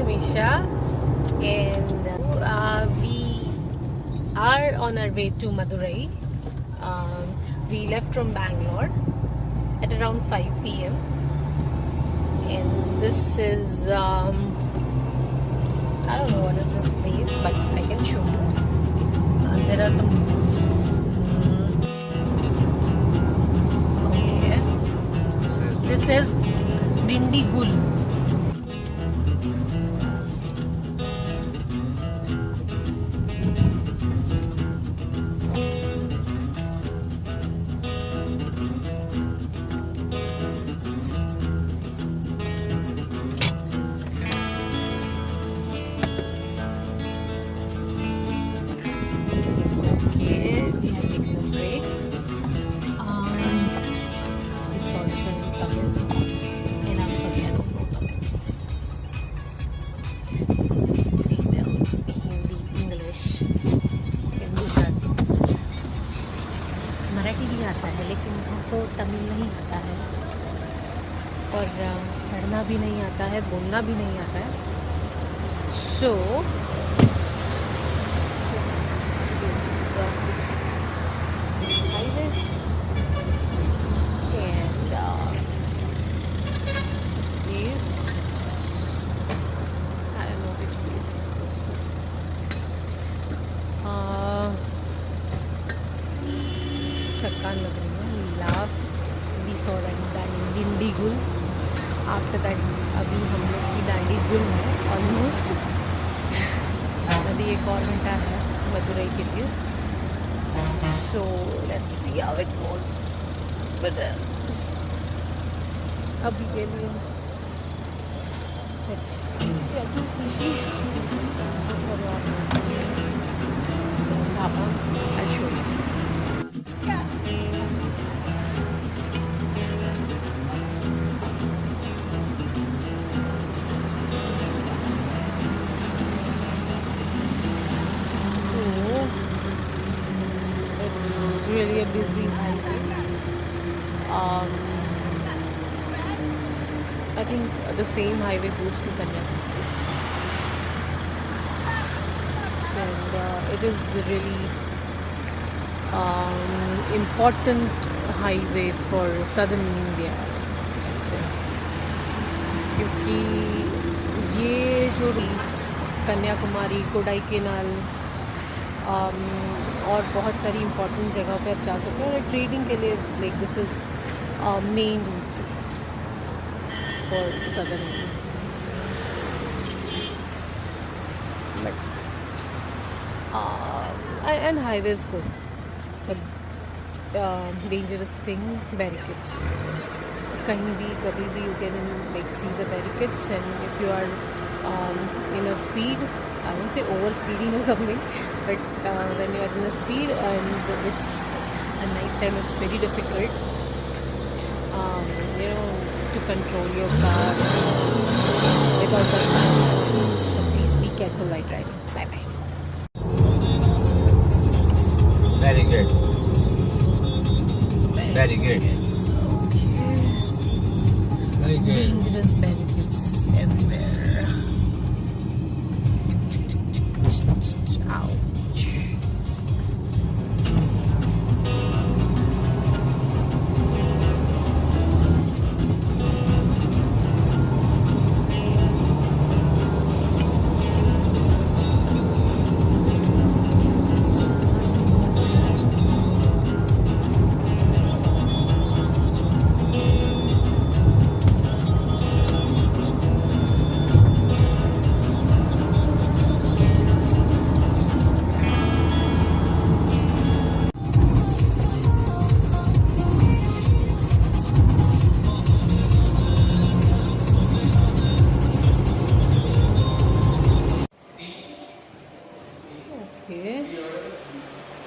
Amisha, and we are on our way to Madurai. We left from Bangalore at around 5 p.m. and this is I don't know what is this place, but I can show you. There are some roads. Okay. This is Dindigul. Marathi भी आता है लेकिन हमको तमिल नहीं आता है और पढ़ना भी नहीं आता है, बोलना भी नहीं आता है. So highway and place I don't know which place is this. थकान लग रही है. Last we saw Dindigul. After that अभी हम लोग की Dindigul है ऑलमोस्ट. अभी एक और घंटा है मदुरई के लिए. So let's see how it goes. But अभी के लिए let's to see dhaba. I show you. Really a busy highway. I think the same highway goes to Kanyakumari, and it is really important highway for southern India, I would say. क्योंकि ये जो कन्याकुमारी, कोडाईकनाल और बहुत सारी important जगह पे आप जा सकते हो. और ट्रेडिंग के लिए like this is main for southern and highways को. Dangerous thing barricades. कहीं भी कभी भी you can like see the barricades and if you are in a speed, I won't say over speeding or something, but when you are in a speed and it's at night time, it's very difficult to control your car without the. So please be careful while driving. Bye bye. Very good. Very good. Okay. Very good. Dangerous barricades everywhere. Ouch.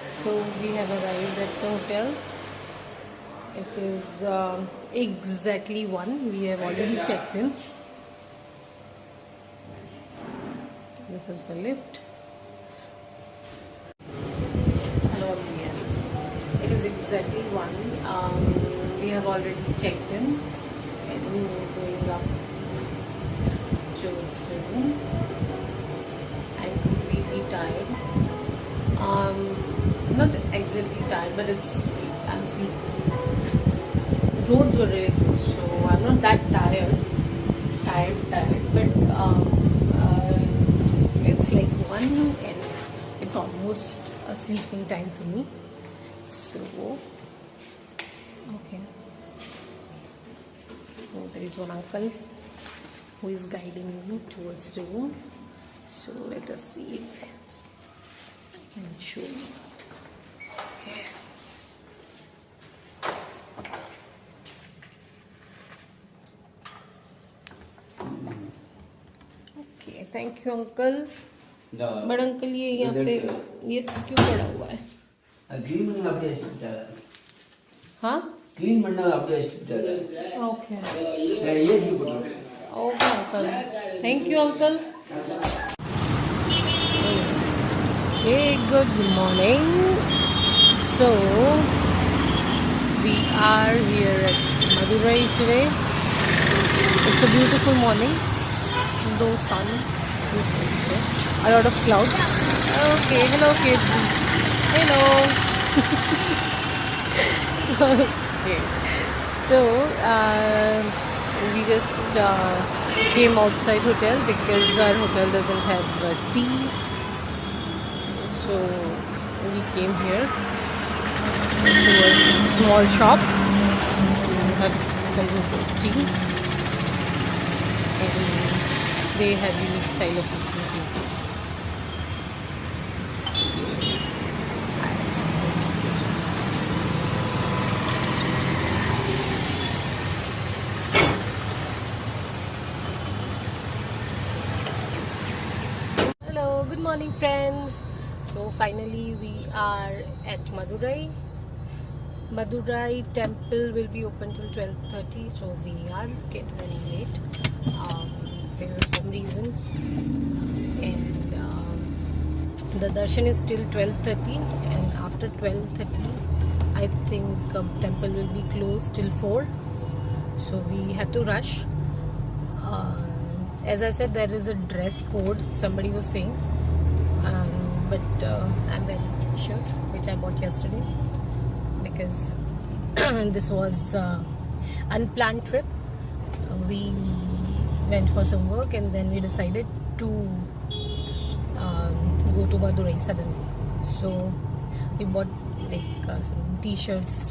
So we have arrived at the hotel. It is exactly 1. We have already checked in. This is the lift. Hello again. It is exactly 1. We have already checked in and we are going up. towards the room. I'm completely tired. Not exactly tired, but I'm sleepy. Roads were really good, so I'm not that tired, but it's like 1 and it's almost a sleeping time for me. So, okay. So there is one uncle who is guiding me towards the room. So let us see if I can show you. Okay. Okay, thank you uncle. But uncle ये यहाँ पे ये क्यों पड़ा हुआ है? Clean பண்ண அப்படியே வச்சிட்டாங்க. हाँ? क्लीन பண்ண அப்படியே வச்சிட்டாங்க. Okay. ஏசி போட்டு. Okay uncle. Thank you uncle. Okay, good morning. So we are here at Madurai today. It's a beautiful morning. No sun. A lot of clouds. Okay, hello kids. Hello. Okay. So we just came outside hotel because our hotel doesn't have tea. So we came here to a small shop to have some tea. And they have unique style of making tea. Hello, good morning friends. So finally we are at Madurai. Madurai temple will be open till 12:30, so we are getting very late. There are some reasons, and the darshan is till 12:30, and after 12:30 I think temple will be closed till 4, so we have to rush. As I said, there is a dress code, somebody was saying, but I'm wearing t-shirt which I bought yesterday because this was unplanned trip. We went for some work and then we decided to go to Madurai suddenly. So we bought like some t-shirts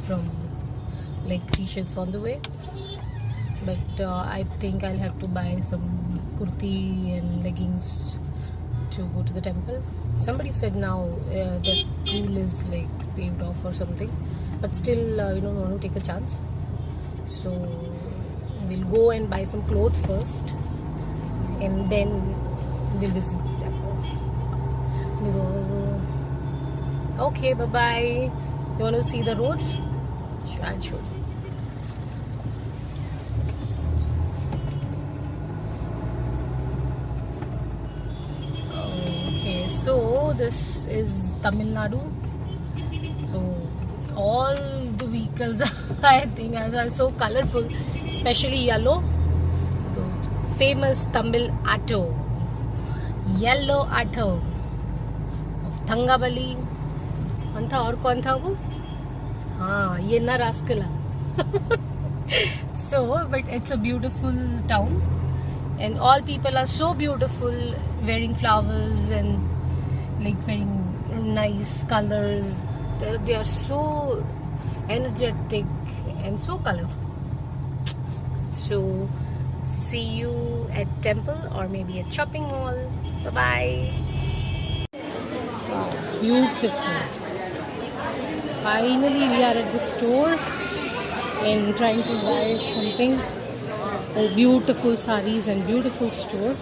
on the way. But I think I'll have to buy some kurti and leggings to go to the temple. Somebody said now the pool is like paved off or something, but still we don't want to take a chance. So we'll go and buy some clothes first, and then we'll visit the temple. Okay, bye bye. You want to see the roads? Sure, I'll show you. So this is Tamil Nadu. So all the vehicles I think are so colorful, especially yellow. Those famous Tamil auto, yellow auto of Thangabali. कौन था और कौन था वो? हाँ, ये ना रास्कला. So, but it's a beautiful town, and all people are so beautiful, wearing flowers and like wearing nice colors. They are so energetic and so colorful. So see you at temple or maybe at shopping mall. Bye bye. Wow, beautiful. Finally we are at the store and trying to buy something. Oh, beautiful sarees and beautiful store.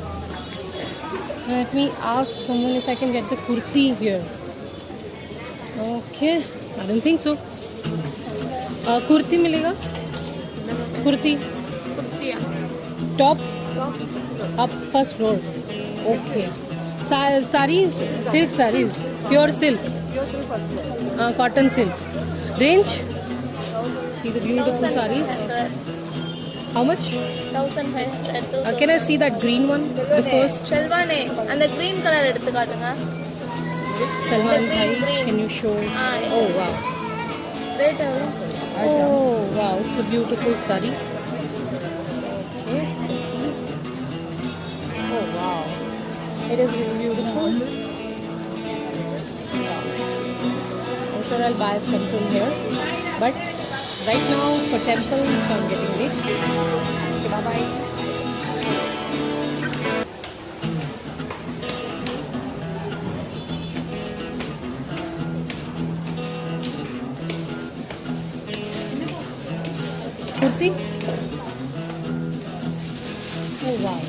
Let me ask someone if I can get the kurti here. Okay, I don't think so. Kurti milega? Kurti? Top? Up first floor. Okay. Sarees? Silk sarees? Pure silk? Cotton silk. Range? See the beautiful sarees. How much? 1500. Can I see that green one? The first. செல்வானே அந்த green colour எடுத்து காட்டுங்க. Salman Bhai, green. can you show? Ah, yeah. Oh wow. Rate எவ்வளோ? Oh wow, it's a beautiful sari. Okay, let's see. Oh wow, it is really beautiful. Wow. I'm sure I'll buy some from here, but right now for temple, so I'm getting late. Okay, bye bye. Kurti? Oh wow.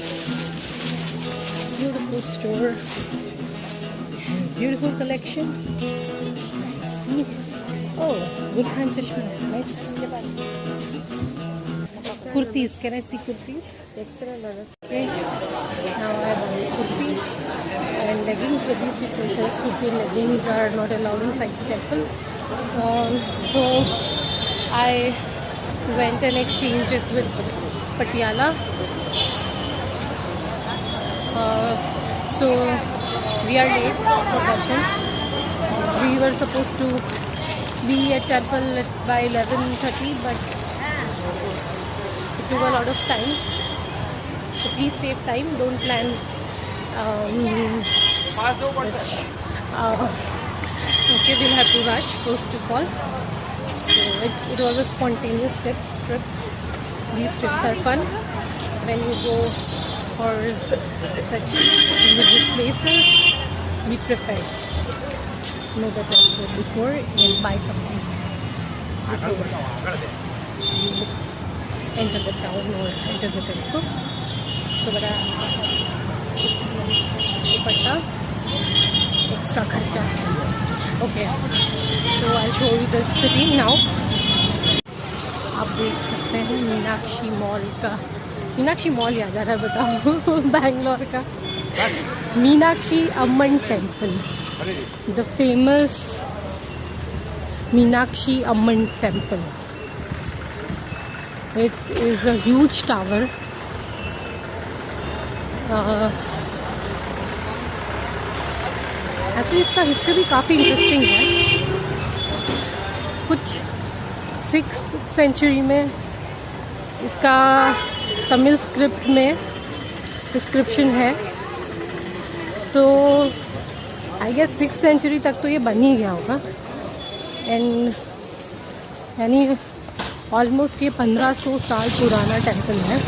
Beautiful store. Beautiful collection. See? Oh, Gulhan Chashma. Nice. Kurtis. Can I see kurtis? Okay. Now I have a kurti and leggings, but these people says kurti and leggings are not allowed inside the temple. So I went and exchanged it with Patiala. So we are late for darshan. We were supposed to be at temple by 11:30, but it took a lot of time. So please save time. Don't plan. Okay, we'll have to rush first of all. So it was a spontaneous trip. These trips are fun when you go for such religious places. Be prepared. Know the dress code before and buy something before you enter the town or enter the temple. So but extra kharcha. Okay, so I'll show you the city now. आप देख सकते हैं Meenakshi mall का. Meenakshi mall याद आ रहा है, बताओ. बैंगलोर का Meenakshi Amman temple, the famous Meenakshi Amman temple. It is a huge tower. Actually इसका हिस्ट्री भी काफ़ी इंटरेस्टिंग है. कुछ 6th सेंचुरी में इसका तमिल स्क्रिप्ट में डिस्क्रिप्शन है. तो आई गेस 6th सेंचुरी तक तो ये बन ही गया होगा. एंड यानी ऑलमोस्ट ये 1500 साल पुराना टेम्पल है.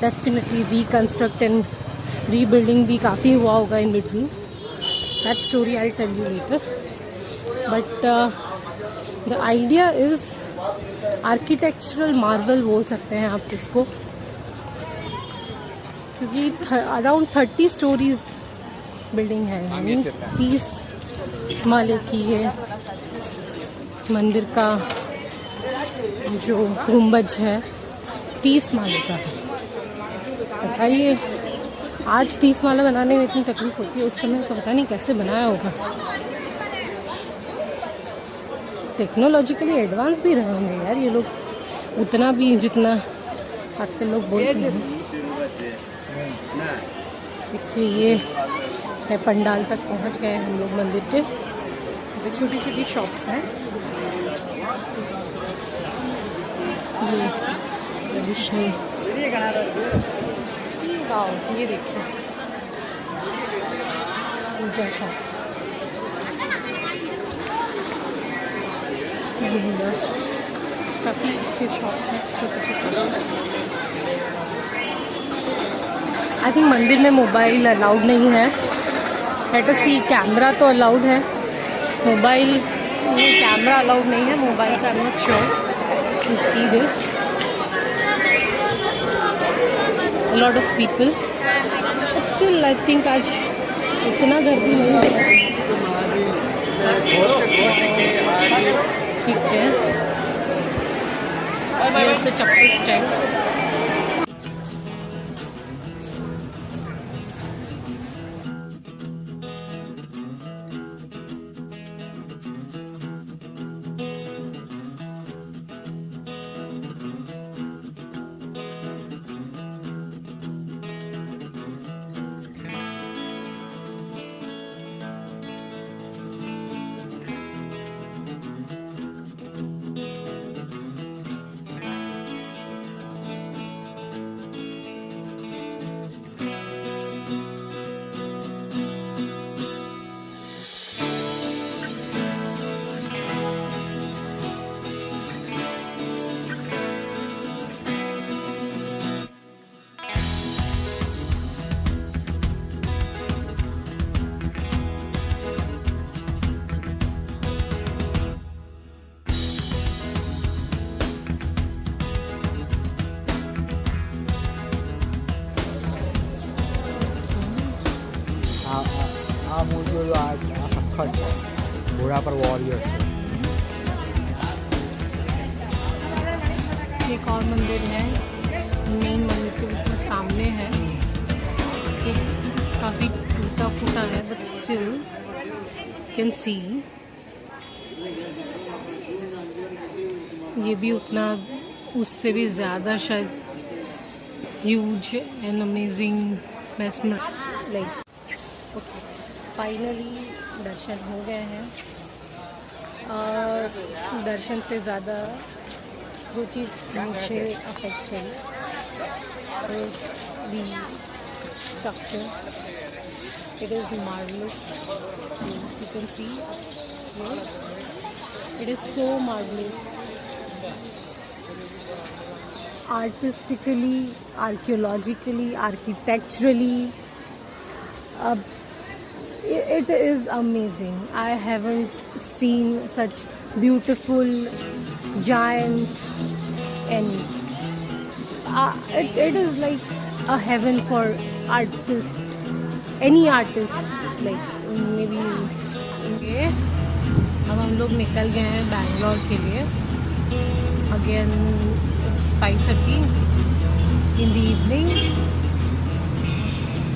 डेफिनेटली रिकन्स्ट्रक्ट एंड रीबिल्डिंग भी काफ़ी हुआ होगा in between. That story I'll tell you later. But the idea is architectural marvel बोल सकते हैं आप इसको, क्योंकि अराउंड 30 स्टोरीज बिल्डिंग है. 30 माले की है. मंदिर का जो गुंबज है 30 माले का है. बताइए, आज 30 माला बनाने में इतनी तकलीफ होती है, उस समय तो पता नहीं कैसे बनाया होगा. टेक्नोलॉजिकली एडवांस भी रहे होंगे यार ये लोग, उतना भी जितना आजकल लोग बोलते हैं. देखिए ये है पंडाल तक पहुंच गए हम लोग मंदिर के. छोटी छोटी शॉप्स हैं. ये ट्रेडिशनल. वाओ, ये देखिए पूजा शॉप. काफ़ी अच्छे शॉप्स हैं छोटे छोटे. आई थिंक मंदिर में मोबाइल अलाउड नहीं है. लेट अस सी. कैमरा तो अलाउड है, मोबाइल कैमरा अलाउड नहीं है. मोबाइल का I am not sure. You see this a lot of people, but still I think आज इतना गर्दी नहीं है. ठीक है. Here's the chappal stand. જોયું આ સખત ઘોડા પર વોરિયર્સ છે. एक और मंदिर है, मेन मंदिर के बिल्कुल सामने है, काफ़ी टूटा फूटा है बट स्टिल कैन सी. ये भी उतना, उससे भी ज़्यादा शायद huge and amazing mesmer like. Finally दर्शन हो गए हैं. दर्शन से ज़्यादा जो चीज़ मुझे अफेक्ट करी is the structure. It is marvelous. You can see here. It is so marvelous. Artistically, archaeologically, architecturally, it is amazing. I haven't seen such beautiful giant, and it is like a heaven for artists, any artist, like maybe. Okay, अब हम लोग निकल गए हैं बैंगलोर के लिए. Again it's 5:30 in the evening.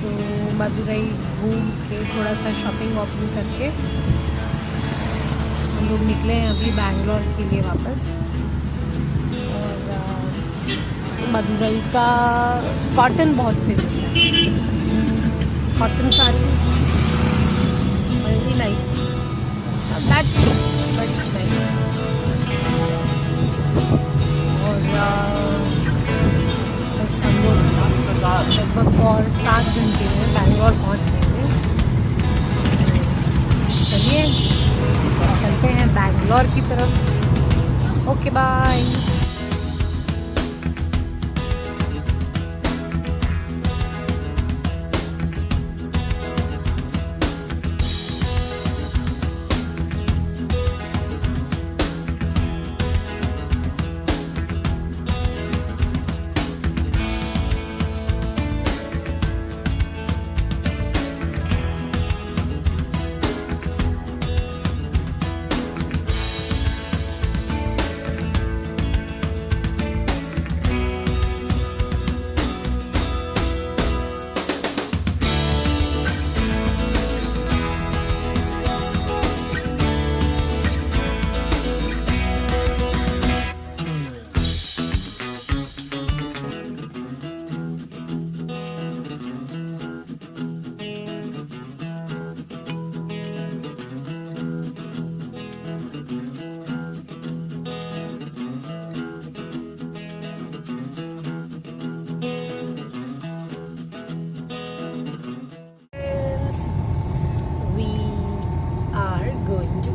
तो मदुरई घूम के थोड़ा सा शॉपिंग वॉपिंग करके हम लोग निकले हैं अभी बैंगलोर के लिए वापस. और मदुरई का कॉटन बहुत फेमस है. Cotton sari very nice. That but nice. और बस हम लोग लगभग और 7 घंटे में बैंगलोर पहुँच जाएंगे. चलिए चलते हैं बैंगलोर की तरफ. Okay bye.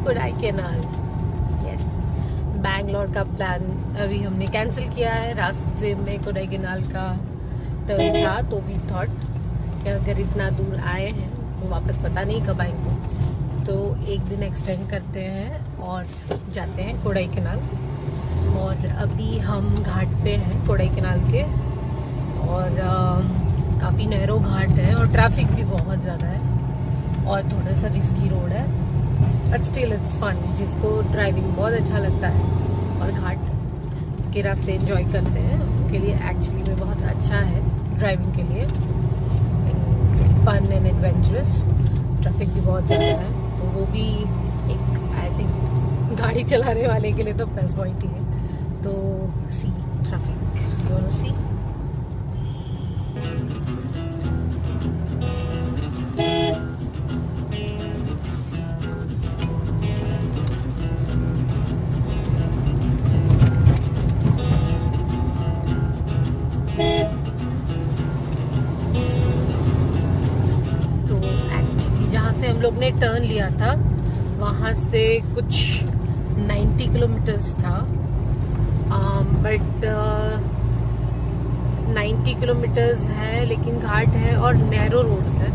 Kodaikanal. Yes, Bangalore का प्लान अभी हमने कैंसिल किया है. रास्ते में कोडाईकनाल का टर्न था तो वी थॉट कि अगर इतना दूर आए हैं तो वापस पता नहीं कब आएंगे, तो एक दिन एक्सटेंड करते हैं और जाते हैं कोडाईकनाल. और अभी हम घाट पे हैं कोडाईकनाल के, और काफ़ी नैरो घाट है और ट्रैफिक भी बहुत ज़्यादा है और थोड़ा सा रिस्की रोड है. But still it's fun. जिसको ड्राइविंग बहुत अच्छा लगता है और घाट के रास्ते एंजॉय करते हैं उनके लिए एक्चुअली में बहुत अच्छा है ड्राइविंग के लिए. Fun and adventurous. ट्रैफिक भी बहुत ज़्यादा है तो वो भी एक आई थिंक गाड़ी चलाने वाले के लिए तो प्लस पॉइंट ही है. तो सी ट्रैफिक, दोनों सी. हम लोग ने टर्न लिया था वहाँ से कुछ 90 किलोमीटर्स था. बट 90 किलोमीटर्स है लेकिन घाट है और नैरो रोड है.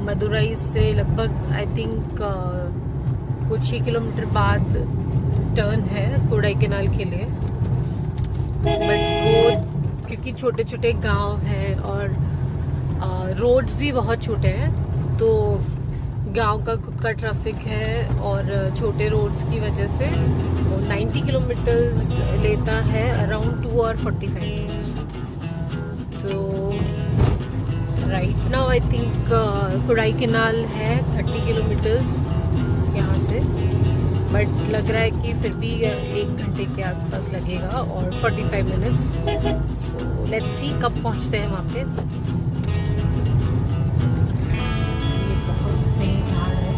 मदुरई से लगभग आई थिंक कुछ ही किलोमीटर बाद टर्न है कोडाईकनाल के लिए. बट वो क्योंकि छोटे छोटे गांव हैं और रोड्स भी बहुत छोटे हैं तो गांव का खुद का ट्रैफिक है और छोटे रोड्स की वजह से वो 90 किलोमीटर्स लेता है, अराउंड 2 और 45 मिनट्स। तो right now I think Kodaikanal है 30 किलोमीटर्स यहाँ से, बट लग रहा है कि फिर भी 1 घंटे के आसपास लगेगा और 45 मिनट्स। सो लेट्स सी कब पहुँचते हैं वहाँ पे। ये बहुत सही झाड़ है।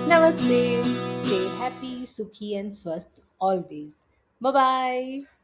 नमस्ते, stay happy, सुखी and स्वस्थ always. Bye bye.